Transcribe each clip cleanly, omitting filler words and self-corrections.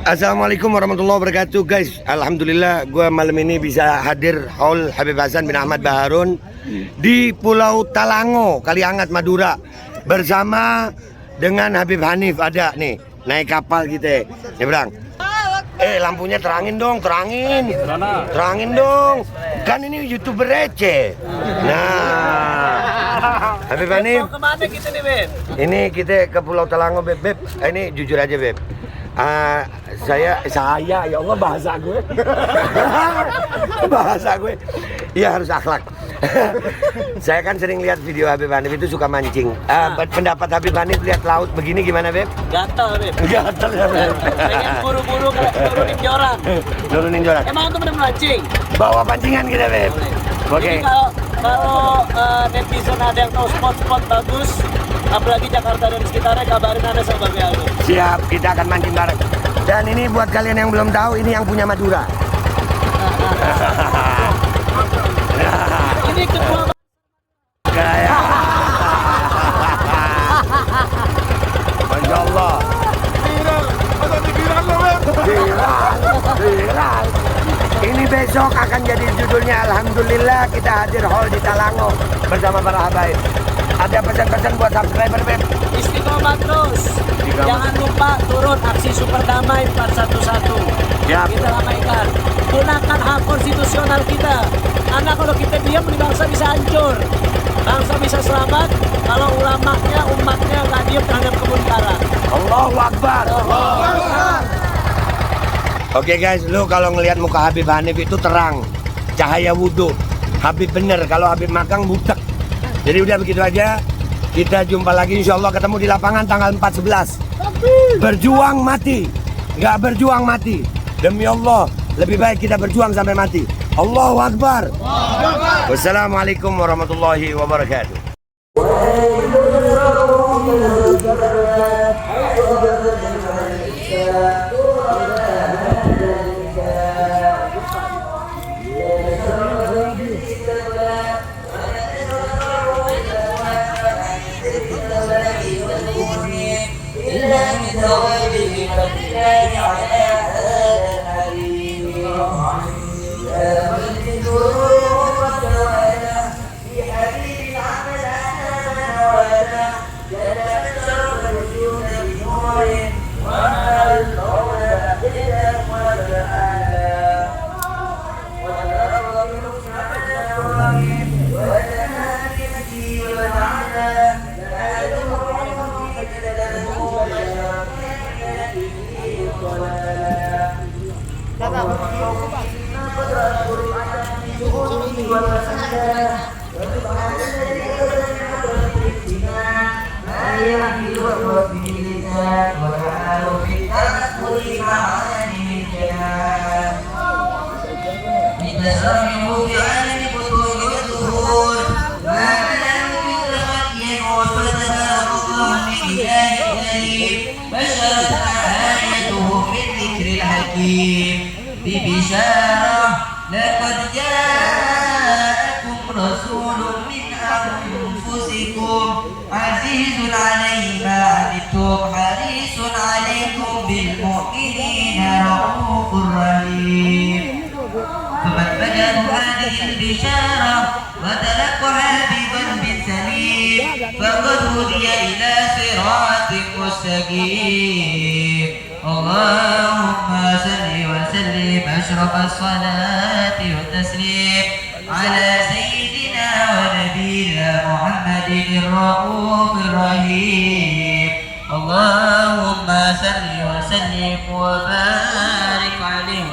Assalamualaikum warahmatullahi wabarakatuh guys. Alhamdulillah gue malam ini bisa hadir haul Habib Hasan bin Ahmad Baharun di Pulau Talango, Kaliangat, Madura, bersama dengan Habib Hanif. Ada nih naik kapal kita nyebrang. Lampunya terangin dong, terangin dong. Kan ini YouTuber receh. Nah, Habib Hanif. Kemana kita nih, Beb? Ini kita ke Pulau Talango, Beb. Ini jujur aja, Beb. Saya ya Allah bahasa gue. Bahasa gue. Iya harus akhlak. Saya kan sering lihat video Habib Hanif itu suka mancing. Pendapat Habib Hanif lihat laut begini gimana, Beb? Gatal, Beb. Gatal ya, Beb. Pengen buru-buru turunin joran. Turunin joran. Emang itu bener mancing? Bawa pancingan kita, Beb. Oke. Jadi kalau netizen ada yang tahu spot-spot bagus, apalagi Jakarta dan sekitarnya, kabarin ada sama Babe Aldo. Siap, kita akan mancing bareng. Dan ini buat kalian yang belum tahu, ini yang punya Madura. Ini ketua Kayak. Masya Allah. Viral. Ini besok akan jadi judulnya Alhamdulillah kita hadir haul di Talango bersama para habaib. Ada pesan-pesan buat subscriber, Beb? Istiqomah terus. Jangan lupa turun aksi super damai 411. Siap. Kita ramaikan. Gunakan hak konstitusional kita. Karena kalau kita diam, bangsa bisa hancur. Bangsa bisa selamat kalau ulamanya, umatnya nggak diam terhadap kemungkaran. Allahu Akbar. Oke guys, lu kalau ngelihat muka Habib Hanif itu terang, cahaya wudhu. Habib bener, kalau Habib Makang butek. Jadi udah begitu aja. Kita jumpa lagi insya Allah, ketemu di lapangan tanggal 4/11. Berjuang mati, nggak berjuang mati. Demi Allah, lebih baik kita berjuang sampai mati. Allahu Akbar. Wassalamualaikum warahmatullahi wabarakatuh. ببشارة لقد جاءكم رسول من أنفسكم عزيز عليه ما عنتم حريص عليكم بالمؤمنين رؤوف رحيم فمن بلغ هذه البشارة وتلقها بقلب سليم فقد هدي إلى صراط مستقيم اللهم صل وسلم أشرف الصلاة والتسليم على سيدنا ونبينا محمد الرؤوف الرحيم اللهم صل وسلم وبارك عليه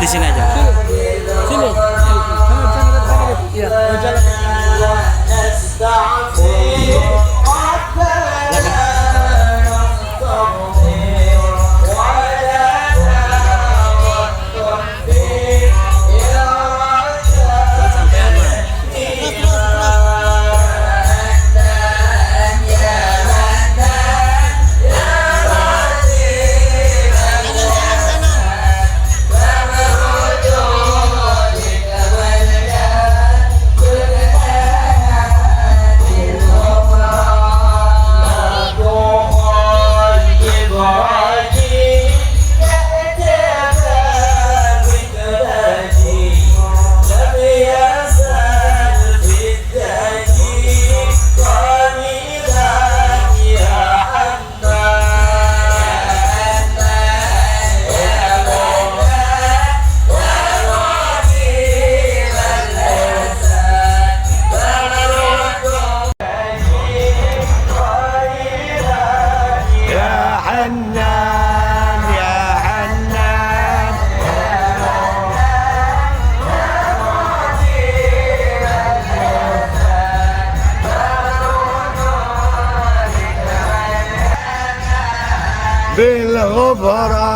Di sini aja. Sini. Iya, jalan. بالغفران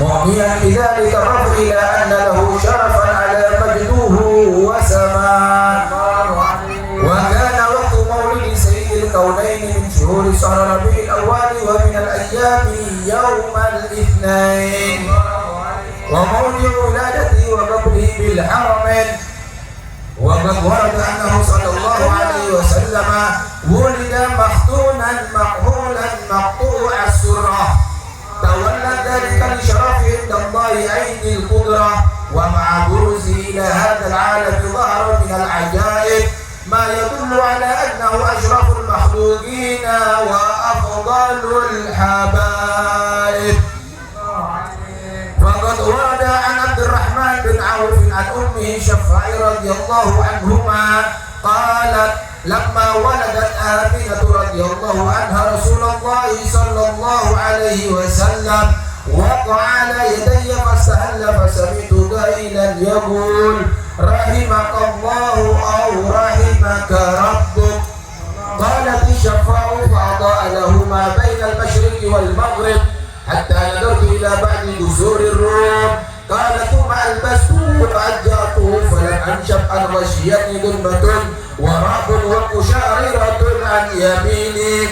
مؤمنا بذلك الرفع إلى أن له شرفا على مجده وسماء. وكان وقت مولد سيد الكونين من شهور شهر ربيع الأول ومن الأيام يوم الاثنين، وموضع ولادته وقبره بالحرمين. وقد ورد أنه صلى الله عليه وسلم ولد مختونا مقهولا مقطوع السرة، تولى ذلك لشرف عند الله عين القدرة. ومع بروزه إلى هذا العالم ظهر من العجائب ما يدل على أنه أشرف المخلوقين وأفضل الحبائب. فقد ورد عن عبد الرحمن بن عوف عن أمه شفاعة رضي الله عنهما قالت: لما ولدت آمنة رضي الله عنها رسول الله صلى الله عليه وسلم وقع على يدي فاستهل، فسمعت قائلا يقول: رحمك الله أو رحمك ربك. قالت الشفاعة فأضاء له ما بين المشرق والمغرب حتى نظرت إلى بعض جسور الروم. قال: ثم ألبسته فأجأته فلم أنشب أن غشيتني ظلمة ورعب وقشعريرة عن يميني،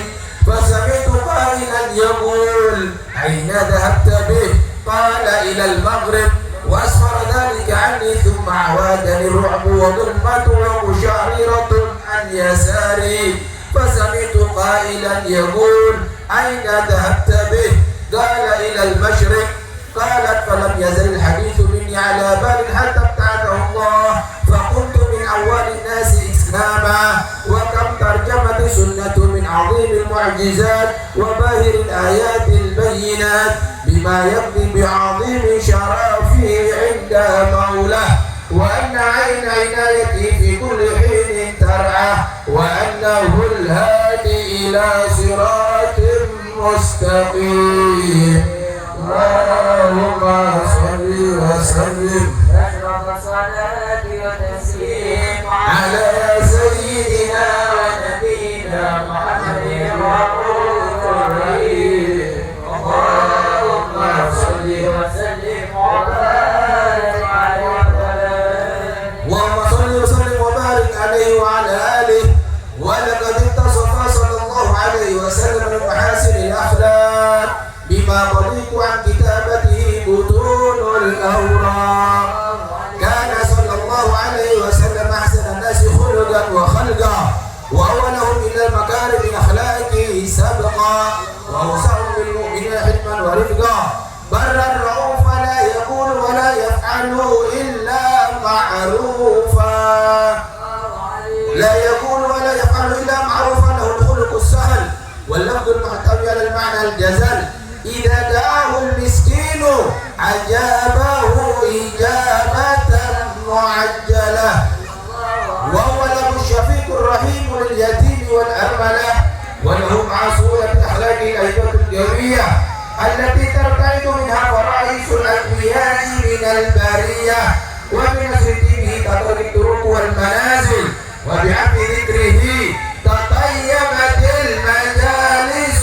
فسمعت قائلا يقول: أين ذهبت به؟ قال إلى المغرب وأسفر ذلك عني ثم عوادني الرعب وظلمة ومشعررة عن يساري فسمعت قائلا يقول أين ذهبت به؟ قال إلى المشرق. قالت فلم يزل الحديث مني على بال حتى ابتعده الله فكنت من أول الناس إسلاما. وكم ترجمت سنة من عظيم المعجزات وباهر الآيات البينات بما يقضي بعظيم شرفه عند مولاه وأن عين عنايته في كل حين ترعاه وأنه الهادي إلى صراط مستقيم. اللهم صل وسلم على سيدنا ونبينا محمد الرؤوف الرحيم. اللهم صل وسلم وبارك عليه وعلى آله. ولقد اتصف صلى الله عليه وسلم من محاسن الأخلاق بما قضيت عن كتابته بطون الأوراق. كان صلى الله عليه وسلم أحسن الناس خلقا وخلقا وأولهم إلى المكارم أخلاقه سبقا وأوسعهم بالمؤمنين حلما ورفقا برا رؤوفا لا يقول ولا يفعل إلا معروفا له الخلق السهل واللفظ المحتوي على المعنى الجزل. إذا دعاه المسكين أجابه إجابة معجلة وهو له الشفيق الرحيم لليتيم والأرملة وله مع سهولة أخلاقه الهيبة الجوية التي ترتعد منها فرائس الأنبياء من البرية وبنصر دينه تطرق الطرق والمنازل وبعفو ذكره تطيبت المجالس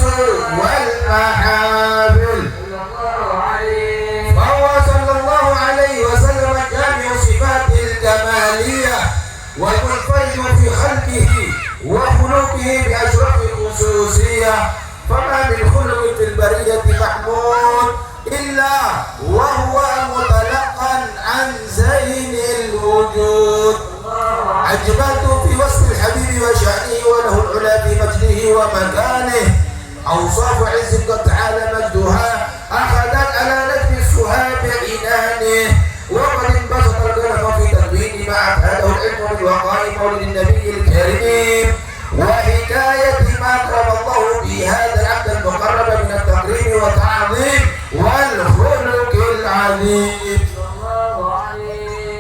والمحافل. فهو صلى الله عليه وسلم جامع صفات الجمالية والمنفرد في خلقه وخلقه بأشرف الخصوصية. فما من خلق في البرية محمود إلا وهو متلقا عن زين الوجود. عجبت في وصف الحبيب وشأنه وله العلا في مجده ومكانه. أوصاف عز قد تعالى مجدها أخذت على نجم السهاب عنانه وقد انبسط القلم في تدوين ما أفهده العلم من وقائع مولد النبي الكريم وحكاية ما أكرم الله به هذا العبد المقرب من التقريب والتعظيم والخلق العليم.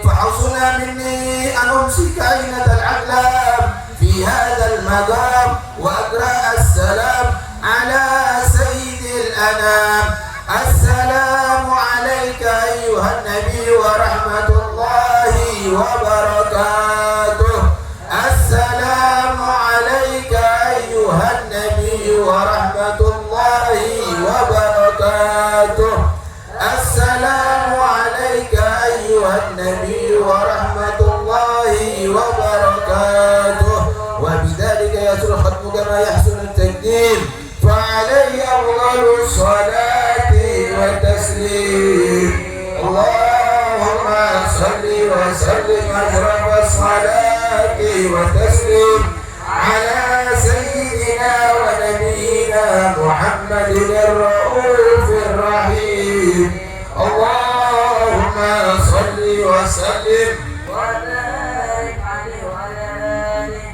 فحسن مني أن أمسك عينة العلام في هذا المقام وأقرأ السلام على سيد الأنام. السلام عليك أيها النبي ورحمة الله وبركاته. السلام عليك أيها النبي ورحمة الله وبركاته. السلام عليك أيها النبي ورحمة الله وبركاته. وبذلك يسر الختم كما يحسن التقديم فعليه أفضل الصلاة والتسليم. اللهم صل وسلم أشرف الصلاة والتسليم على سيدنا ونبينا محمد الرؤوف الرحيم. اللهم صل وسلم وبارك عليه وعلى آله.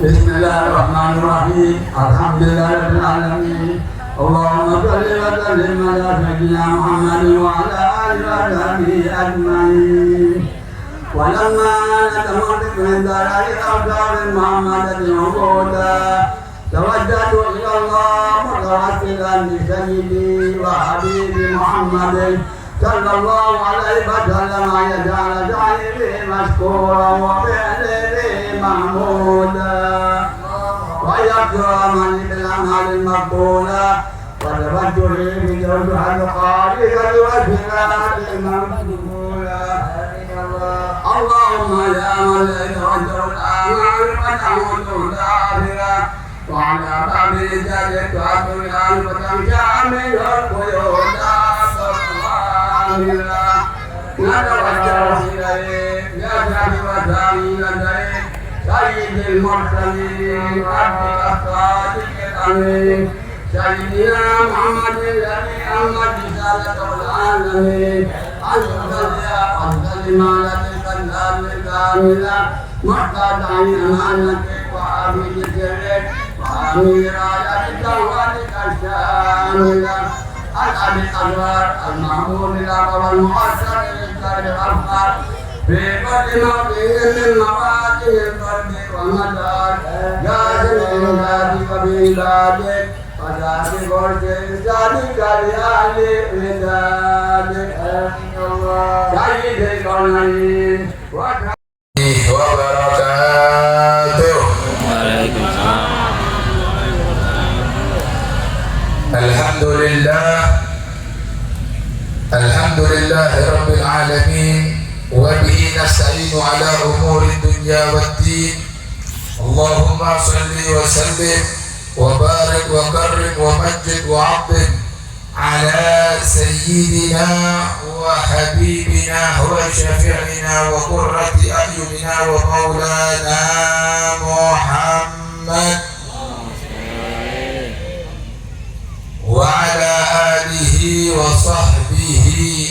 بسم الله الرحمن الرحيم. الحمد لله رب العالمين. اللهم صل وسلم على سيدنا محمد وعلى آله وصحبه أجمعين. ولما نتمسك من ذلك الأبصار المحمدة موجودة توجهت إلى الله متوسلا بسيدي وحبيبي محمد صلى الله عليه وسلم أن يجعل جعله مشكورا وفعله محمودا ويغفر من بالأعمال المقبولة وتوجهي بجوز حلقة والذين وجهوا الآمال فتموت الآخرة وعلى باب الرجال تعد الآن فتمشى من القيود سبحان الله نتوجه إليه يا شافي وسامي لديك سيد المرسلين عبدك الصادق الأمين سيدنا محمد الذي أمت رسالة العالمين أفضل ما لديك الكاملة محتاجين أمانتك وعافية سرك وأمير آياتك وعدك الشاملة الأبي الأنوار المحمود لك والمؤثر للدار الأفضل في كل موضع من مواطن القلب والمدار جاهز إمدادك بإمدادك وذاتك وإمدادك لأهل إمدادك سيد الكونين وبركاته. الحمد لله رب العالمين وبه نستعين على أمور الدنيا والدين. اللهم صل وسلم وبارك وكرم ومجد وعظم على سيدنا وحبيبنا وشفيعنا وقرة أعيننا ومولانا محمد وعلى آله وصحبه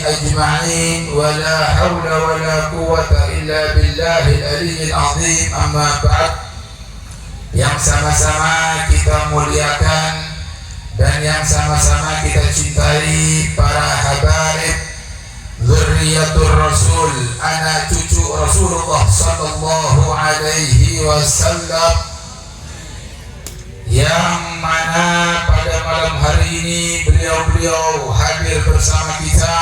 أجمعين ولا حول ولا قوة إلا بالله العلي العظيم. أما بعد, yang sama-sama kita muliakan dan yang sama-sama kita cintai para habaib Zurriyatul Rasul, anak cucu Rasulullah sallallahu alaihi wasallam, yang mana pada malam hari ini beliau-beliau hadir bersama kita.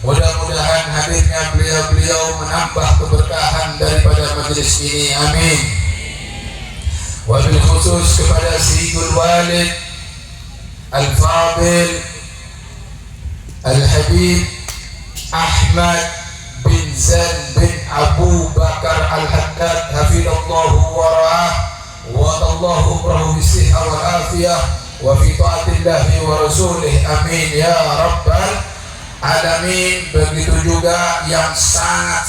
Mudah-mudahan hadirnya beliau-beliau menambah keberkahan daripada majelis ini, amin. Wabil khusus kepada Sayyidul Walid Al-Fadil Al-Habib Ahmad bin Zain bin Abu Bakar Al-Haddad hafidallahu wa ra'ah wa tallahu umrahu bisihha wal afiyah wa fi ta'atillahi wa rasulih, amin ya rabbal alamin. Begitu juga yang sangat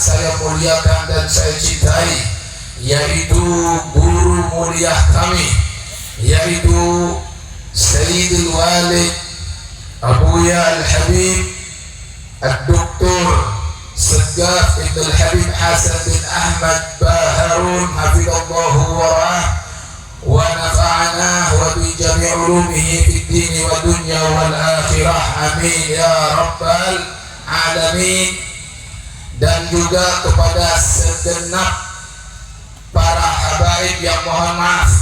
saya muliakan dan saya cintai, yaitu guru mulia kami, yaitu Sayyidul Walid Abuya Al-Habib Al-Doktor Segaf Ibn Al-Habib Hasan bin Ahmad Baharun hafidallahu wa ra'ah wa nafa'ana wa bi jami' ulumihi fid dini wa dunya wal akhirah, amin ya rabbal alamin. Dan juga kepada segenap para habaib yang mohon maaf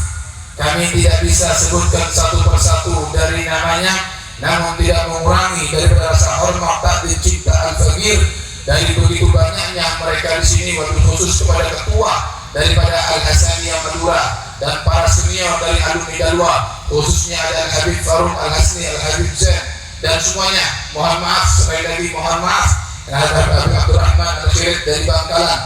kami tidak bisa sebutkan satu persatu dari namanya, namun tidak mengurangi daripada rasa hormat takdir cinta Al-Faqir dari begitu banyaknya mereka di sini, wabil khusus kepada ketua daripada Al-Hasaniyah Madura dan para senior dari alumni Dalwa, khususnya ada Al-Habib Faruk Al-Hasni, Al-Habib Zain, dan semuanya mohon maaf, sekali lagi mohon maaf. Al-Habib Abdurrahman Al-Khirid dari Bangkalan,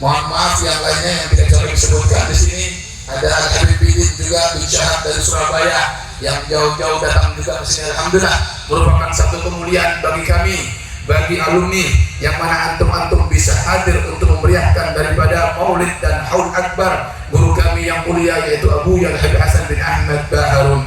mohon maaf yang lainnya yang tidak bisa disebutkan di sini. Ada Al-Habib Bidin juga bin Syahab dari Surabaya yang jauh-jauh datang juga ke sini. Alhamdulillah, merupakan satu kemuliaan bagi kami, bagi alumni yang mana antum-antum bisa hadir untuk memeriahkan daripada Maulid dan Haul Akbar guru kami yang mulia, yaitu Abu Al-Habib Hasan bin Ahmad Baharun.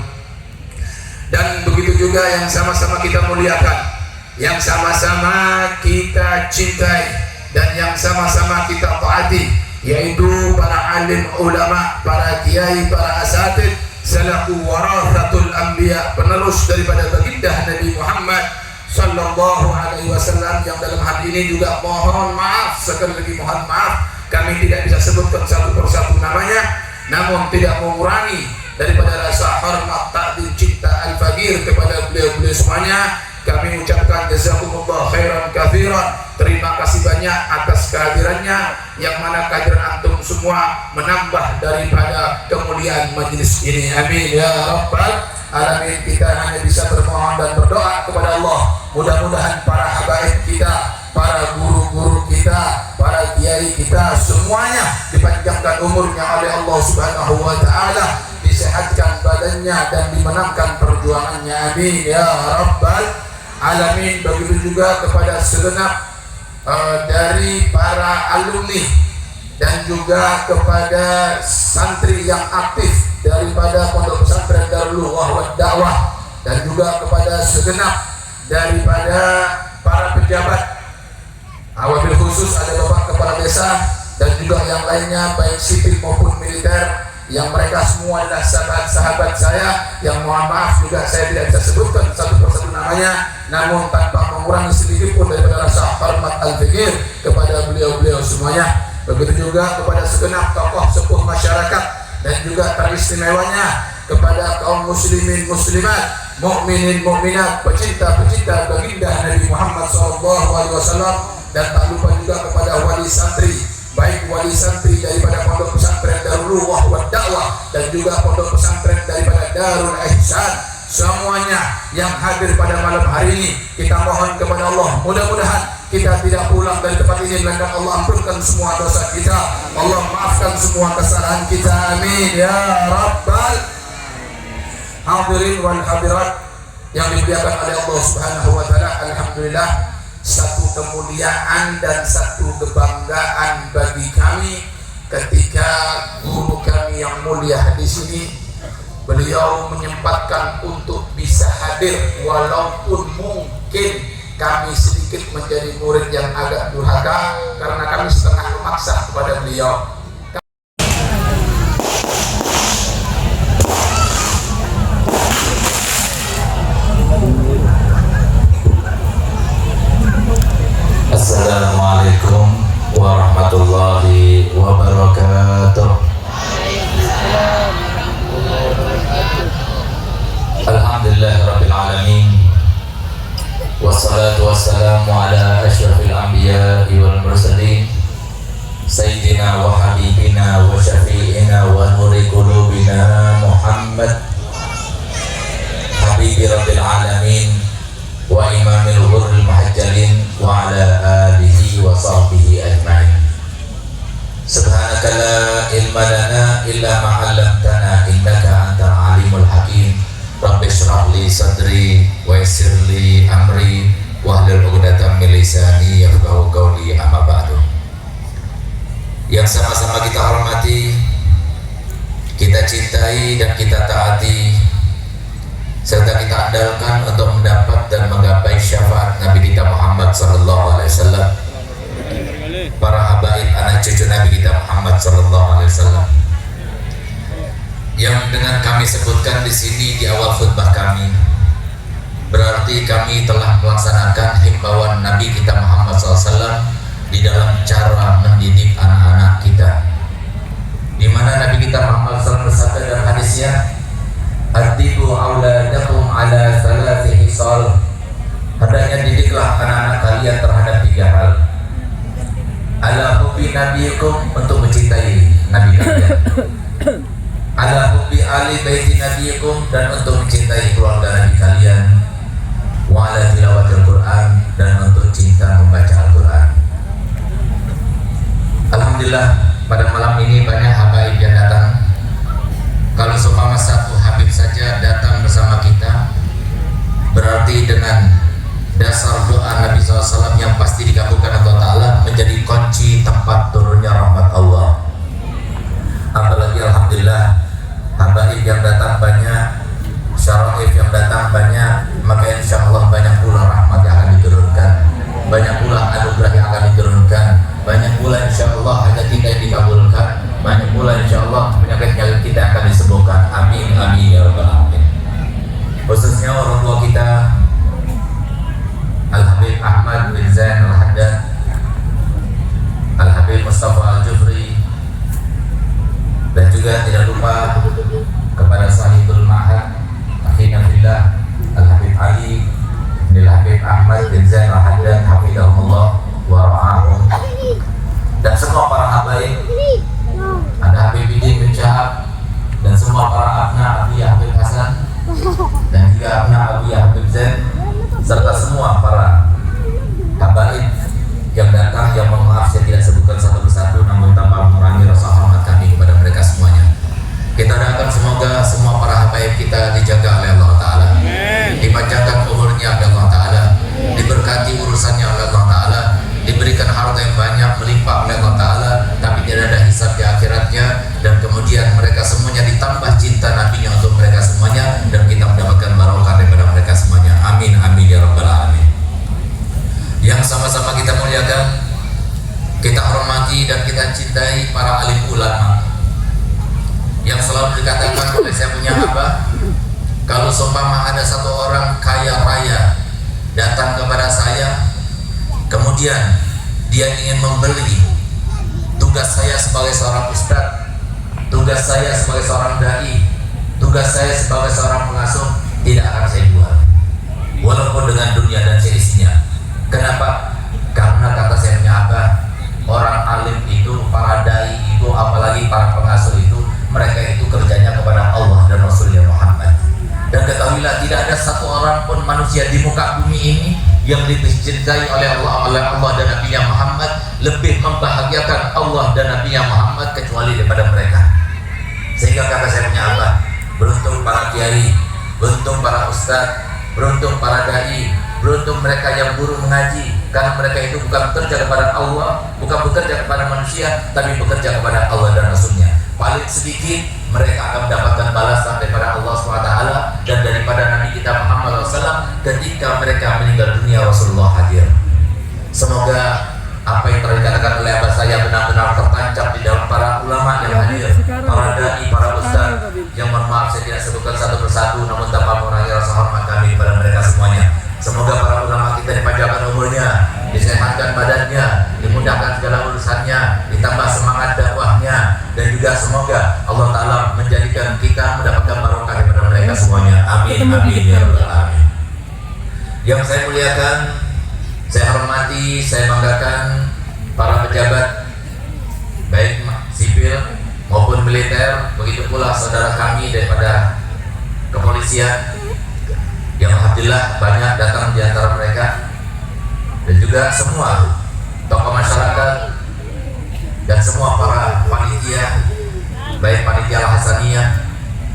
Dan begitu juga yang sama-sama kita muliakan, yang sama-sama kita cintai, dan yang sama-sama kita taati, yaitu para alim ulama, para kiai, para asatid, salaku warathatul anbiya, penerus daripada baginda Nabi Muhammad sallallahu alaihi wasallam, yang dalam hal ini juga mohon maaf, sekali lagi mohon maaf, kami tidak bisa sebutkan satu persatu namanya, namun tidak mengurangi daripada rasa hormat takdir cinta Al-Faqir kepada beliau-beliau semuanya. Kami ucapkan jazakumullah khairan katsiran, terima kasih banyak atas kehadirannya, yang mana kehadiran antum semua menambah daripada kemuliaan majelis ini, amin ya rabbal alamin. Kita hanya bisa bermohon dan berdoa kepada Allah, mudah-mudahan para habaib kita, para guru-guru kita, para kiai kita semuanya dipanjangkan umurnya oleh Allah Subhanahu wa taala, disehatkan badannya dan dimenangkan perjuangannya. Amin ya rabbal alamin. Begitu juga kepada segenap dari para alumni dan juga kepada santri yang aktif daripada Pondok Pesantren Darul Ukhwah wad Dakwah, dan juga kepada segenap daripada para pejabat, wabil khusus ada Bapak Kepala Desa dan juga yang lainnya baik sipil maupun militer, yang mereka semua adalah sahabat-sahabat saya, yang mohon maaf juga saya tidak bisa sebutkan satu persatu namanya, namun tanpa mengurangi sedikit pun daripada rasa hormat al-fikir kepada beliau-beliau semuanya. Begitu juga kepada segenap tokoh sepuh masyarakat dan juga teristimewanya kepada kaum muslimin muslimat, mukminin mukminat, pecinta-pecinta baginda Nabi Muhammad SAW, dan tak lupa juga kepada wali santri, baik wali santri daripada Pondok Pesantren Darul Ukhwah wad Dakwah dan juga Pondok Pesantren daripada Darul Ihsan. Semuanya yang hadir pada malam hari ini, kita mohon kepada Allah, mudah-mudahan kita tidak pulang dari tempat ini melainkan Allah ampunkan semua dosa kita, Allah maafkan semua kesalahan kita. Amin ya rabbal hadirin wal hadirat yang dimuliakan oleh Allah Subhanahu wa taala. Alhamdulillah, satu kemuliaan dan satu kebanggaan bagi kami ketika guru kami yang mulia di sini, beliau menyempatkan untuk bisa hadir, walaupun mungkin kami sedikit menjadi murid yang agak durhaka karena kami setengah memaksa kepada beliau. Assalamualaikum warahmatullahi wabarakatuh. Alhamdulillah rabbil alamin, wassalatu wassalamu ala asyrafil anbiya'i wal mursalin, sayyidina wa habibina wa syafi'ina wa nuri qulubina Muhammad habibi rabbil alamin wa imamil ghurril muhajjalin wa ala alihi wa sahbihi ajma'in. Subhanaka la ilma lana illa ma 'allamtana innaka antal alimul hakim. Rabbi shrah li sadri wa yassir li amri wahlul 'uqdatam min lisani yafqahu qawli, amma ba'du. Yang sama-sama kita hormati, kita cintai dan kita taati, serta kita andalkan untuk mendapat dan menggapai syafaat Nabi kita Muhammad sallallahu alaihi wasallam, para habaib anak cucu Nabi kita Muhammad sallallahu alaihi wasallam, yang dengan kami sebutkan di sini di awal khutbah kami, berarti kami telah melaksanakan himbauan Nabi kita Muhammad SAW di dalam cara mendidik anak-anak kita, di mana Nabi kita Muhammad SAW bersabda dalam hadisnya, "Adibu auladakum ala thalathi hisal." Hendaknya didiklah anak-anak kalian terhadap 3 hal. Ala hubbi nabiyikum, untuk mencintai Nabi kalian. Ala hubbi ali baiti nabiyikum, dan untuk mencintai keluarga Nabi kalian. Wa ala tilawatil Quran, dan untuk cinta membaca Al-Quran. Alhamdulillah, pada malam ini banyak habaib yang datang. Kalau seumpama satu habib saja datang bersama kita, berarti dengan dasar doa Nabi SAW yang pasti dikabulkan Allah Ta'ala, menjadi kunci tempat turunnya rahmat Allah. Apalagi alhamdulillah, habaib yang datang banyak, syaraif yang datang banyak, maka insya Allah banyak pula rahmat yang akan diturunkan, banyak pula anugerah yang akan diturunkan, banyak pula insya Allah hajat kita yang dikabulkan, banyak pula insya Allah penyakit-penyakit kita akan disembuhkan. Amin amin ya rabbal alamin. Khususnya orang tua kita Al-Habib Ahmad bin Zain Al-Haddad, Al-Habib Mustafa Al-Jufri, dan juga tidak lupa kepada sahibul ma'had akhina fillah Al-Habib Ali bin Al-Habib Ahmad bin Zain Al-Haddad hafidhahullah wa ra'ahum, dan semua para habaib, ada Habib Bidin bin Syahab, dan semua para abna Abiyah Habib Hasan, dan juga abna Abiyah Habib Zain, serta semua para habaib yang datang, yang mohon maaf saya tidak sebutkan satu persatu, dikatakan oleh saya punya abah, kalau seumpama ada satu orang kaya raya datang kepada saya, kemudian dia ingin membeli tugas saya sebagai seorang ustadz, tugas saya sebagai seorang dai, tugas saya sebagai seorang pengasuh, tidak akan saya jual, walaupun dengan dunia dan seisinya. Kenapa? Karena kata saya punya abah, orang alim itu, para dai itu, apalagi para pengasuh itu, mereka itu kerjanya kepada Allah dan Rasulnya Muhammad. Dan ketahuilah, tidak ada satu orang pun manusia di muka bumi ini yang lebih dicintai oleh Allah dan Nabi Muhammad, lebih membahagiakan Allah dan Nabi Muhammad kecuali daripada mereka. Sehingga kata saya punya abah, beruntung para kiai, beruntung para ustadz, beruntung para dai, beruntung mereka yang guru mengaji, karena mereka itu bukan bekerja kepada Allah, bukan bekerja kepada manusia, tapi bekerja kepada Allah dan Rasulnya. Paling sedikit mereka akan mendapatkan balasan daripada Allah SWT dan daripada Nabi kita Muhammad SAW ketika mereka meninggal dunia Rasulullah hadir. Semoga apa yang telah dikatakan oleh abah saya benar-benar tertancap di dalam para ulama yang hadir, para dai, para ustaz, yang mohon maaf saya tidak sebutkan satu persatu, namun tanpa mengurangi rasa hormat kami kepada mereka semuanya. Semoga para ulama kita dipanjangkan umurnya, disehatkan badannya, dimudahkan segala urusannya, ditambah semangat dakwahnya, dan juga semoga Allah Ta'ala menjadikan kita mendapatkan barokah daripada mereka semuanya. Amin, amin, ya rabbal alamin. Yang saya muliakan, saya hormati, saya banggakan para pejabat baik sipil maupun militer, begitu pula saudara kami daripada kepolisian yang alhamdulillah banyak datang di antara mereka, dan juga semua tokoh masyarakat dan semua para panitia, baik panitia Al-Hasaniyah,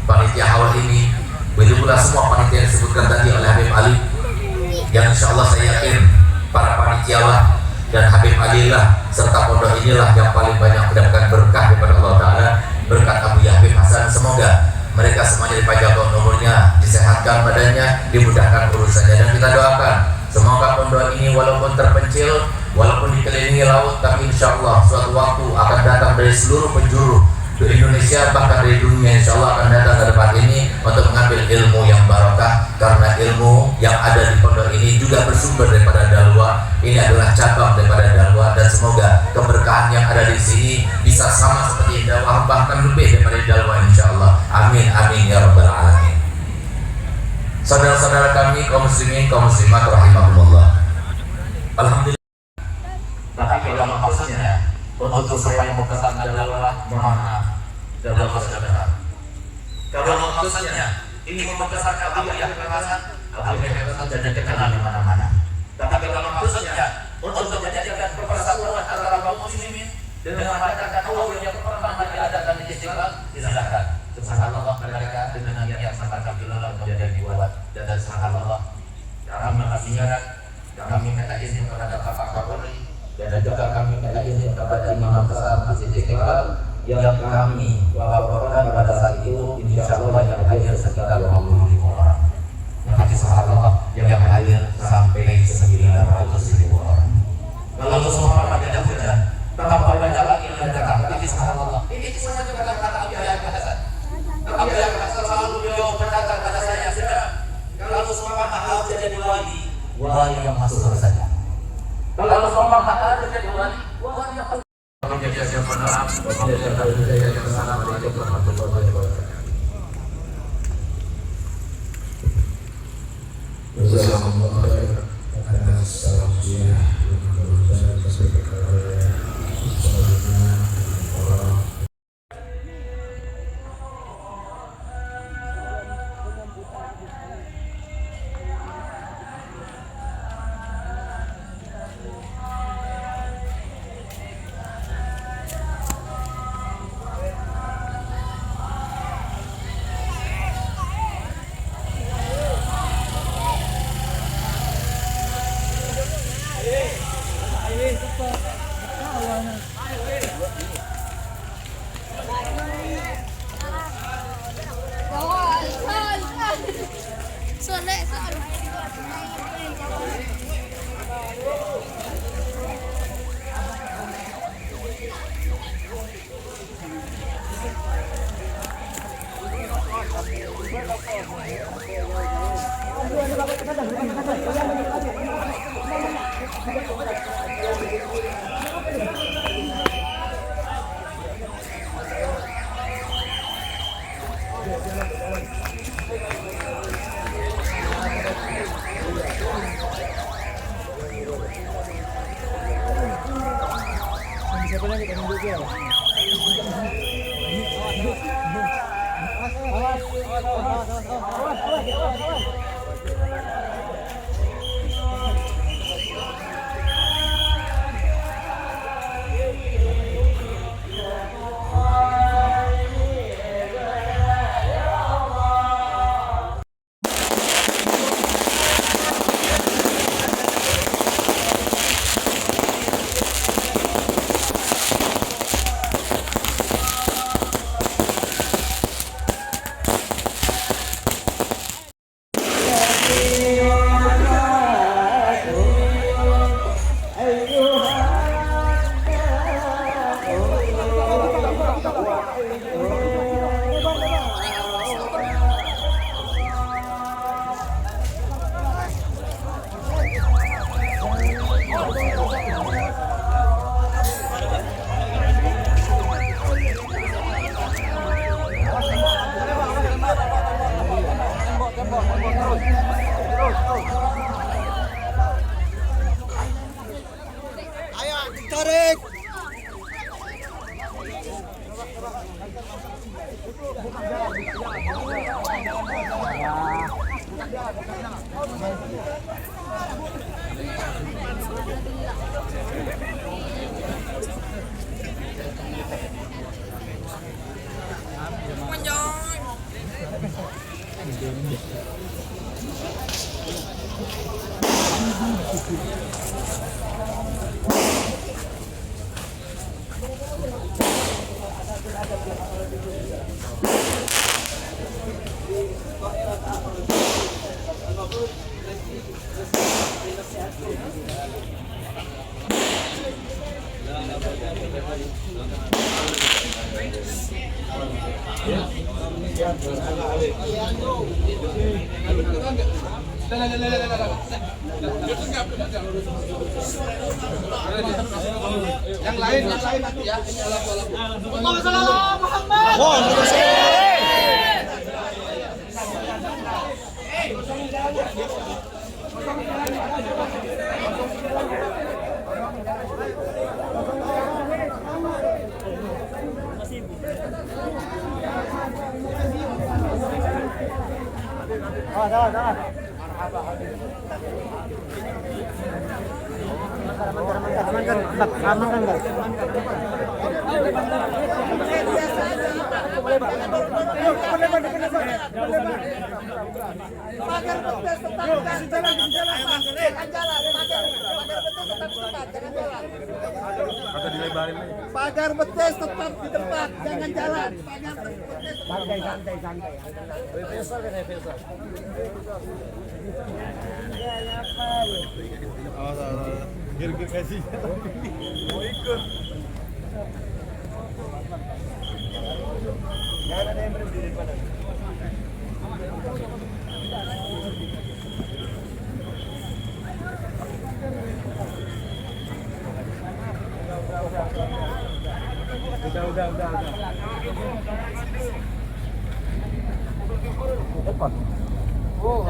panitia haul ini, begitu pula semua panitia yang disebutkan tadi oleh Habib Ali, yang insya Allah saya yakin para panitia lah dan Habib Ali lah serta pondok inilah yang paling banyak mendapatkan berkah daripada Allah Ta'ala, berkat Abu Habib Hasan. Semoga mereka semuanya dipanjangkan umurnya, disehatkan badannya, dimudahkan urusannya, dan kita doakan semoga pondok ini walaupun terpencil, walaupun dikelilingi laut, tapi insya Allah suatu waktu akan datang dari seluruh penjuru di Indonesia, bahkan dari dunia, insya Allah akan datang ke tempat ini untuk mengambil ilmu yang barokah, karena ilmu yang ada di pondok ini juga bersumber daripada dalwa. Ini adalah cabang daripada dalwa, dan semoga keberkahan yang ada di sini bisa sama seperti dalwa, bahkan lebih daripada dalwa, insya Allah. Amin, amin, ya rabbal alamin. Saudara-saudara kami, kaum muslimin, kaum muslimat rahimahumullah, alhamdulillah. Tapi kalau maksudnya untuk supaya mempesan dalwa, mohon maaf, dalwa sudah benar. Kalau maksudnya ini mempesan Abu Yahya Hasan, Abu Yahya Hasan jadi dikenal di mana-mana. Tapi kalau maksudnya untuk menjadikan persatuan antara kaum muslimin dengan mengadakan haul yang pertama diadakan di Istiqlal, silakan. Subhanallah, mereka dengan niat yang sangat kabulullah menjadi dibuat, dan subhanallah kami mengasinyakan, kami minta izin kepada Bapak Kapolri, dan juga kami minta izin kepada Imam Besar Masjid Istiqlal yang kami laporkan pada saat itu, insya Allah yang hadir sekitar 50.000 orang. Tapi subhanallah yang hadir sampai 900.000 orang. Kalau semua tidak hujan, tambah banyak lagi yang datang. Tapi subhanallah, ini kisahnya juga kata Abu Yahya Hasan. Abu Yahya Hasan selalu beliau berkata pada saya, kalau semua hal jadi wali, wali yang masuk saja. Kalau semua hal jadi wali, wali yang masuk. Yang lain nanti ya. Pagar betes tetap di tempat, jangan jalan. Santai. Kasih. Mau ikut. Jangan ada yang berhenti di depan. Udah. Depan. Oh,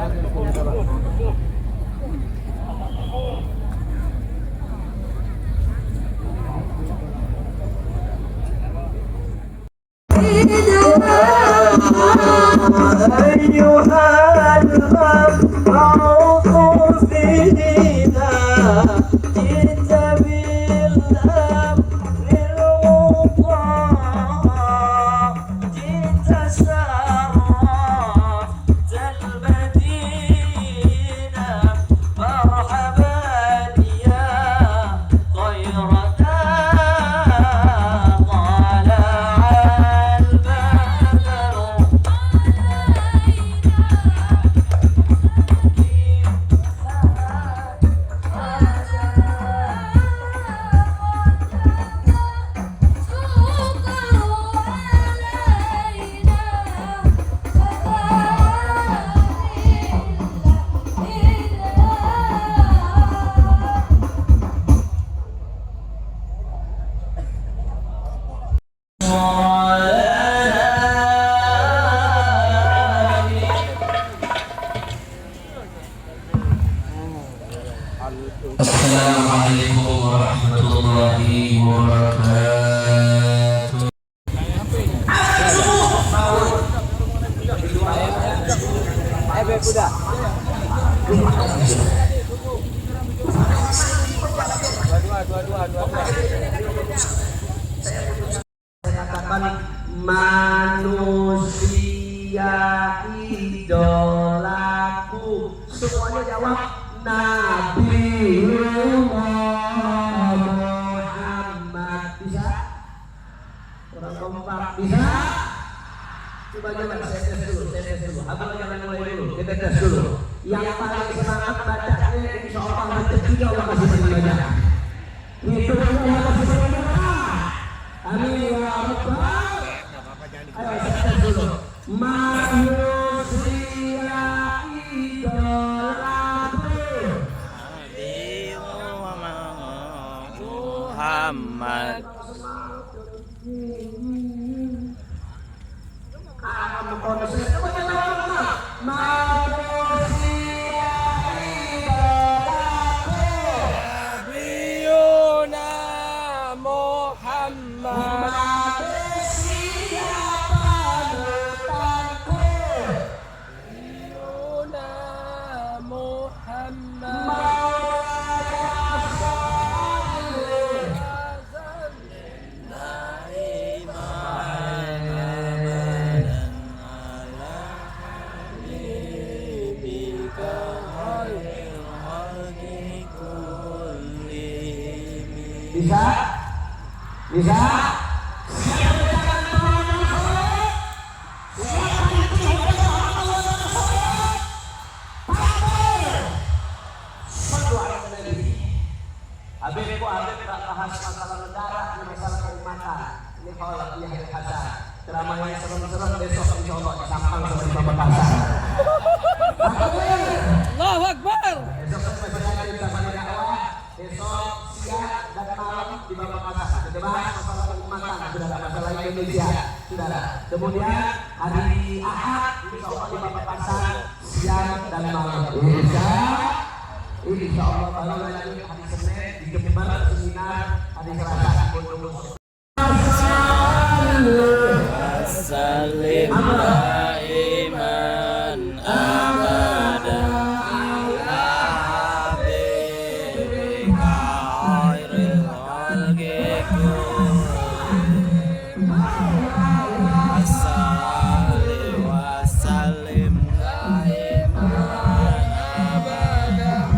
Assalamualaikum warahmatullahi wabarakatuh. kuda. Saya katakan manusia idolaku. Semuanya jawab Nabi Muhammad. Bisa? Kurang kompak. Bisa? Coba saya tes dulu. Abang jangan mulai dulu. Kita tes dulu. Yang paling semangat bacanya insya Allah rezeki Allah kasih banyak. Itu Allah kasih banyak. Amin ya Rabbal. Ayo saya tes dulu. Manusia idolaku. Muhammad. Bisa? Bisa? Habibku Habib tak bahas masalah negara, ini masalah keumatan. Ini kalau lagi yang Hasan. Ceramah yang serem-serem besok insya Allah disampang sama di Bapak Hasan. Allahu Akbar. Besok masih ada di zaman dakwah. Besok siang dan malam di Bapak Hasan. Kita bahas masalah keumatan, saudara, masalah Indonesia, saudara. Kemudian hari Ahad insya Allah di Bapak Hasan siang dan malam. Insya Allah baru lagi hari Senin di Jember seminar hari Selasa di Bondowoso. Salim daiman abadan ala habibika khairil khalqi kulli wasallim daiman abadan.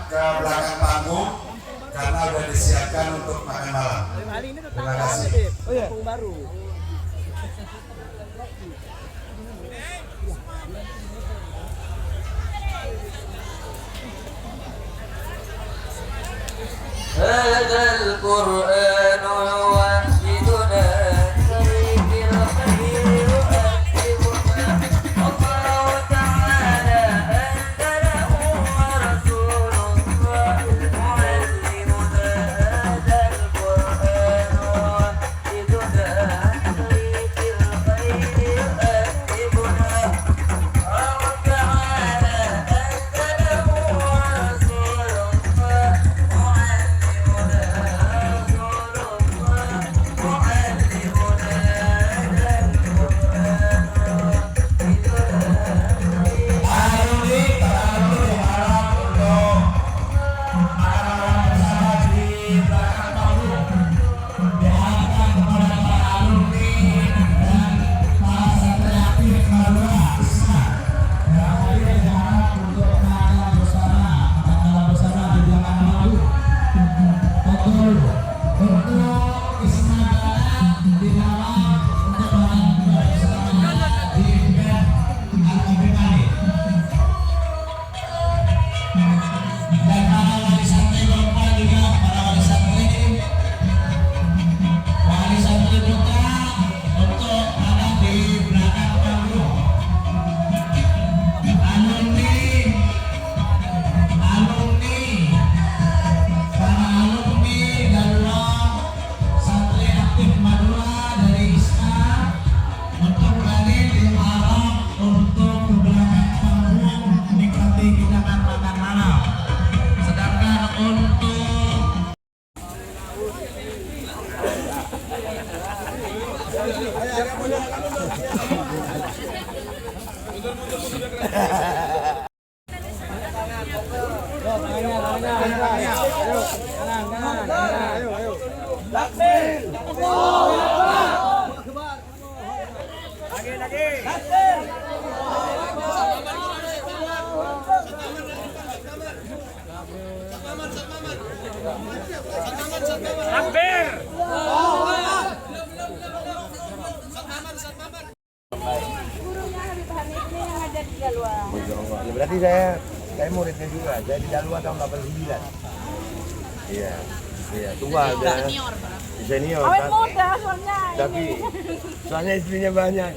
ke belakang panggung karena sudah disiapkan untuk makan malam. Terima kasih. هذا القرآن يوحدنا طريق الخير يؤدبنا الله تعالى أنزله ورسول الله معلمنا هذا القرآن يوحدنا طريق الخير يؤدبنا الله تعالى أنزله ورسول الله Berarti saya muridnya juga. Saya di Dalwa tahun 89. Iya, iya, tua udah. Senior. Awet muda soalnya. Tapi soalnya istrinya banyak.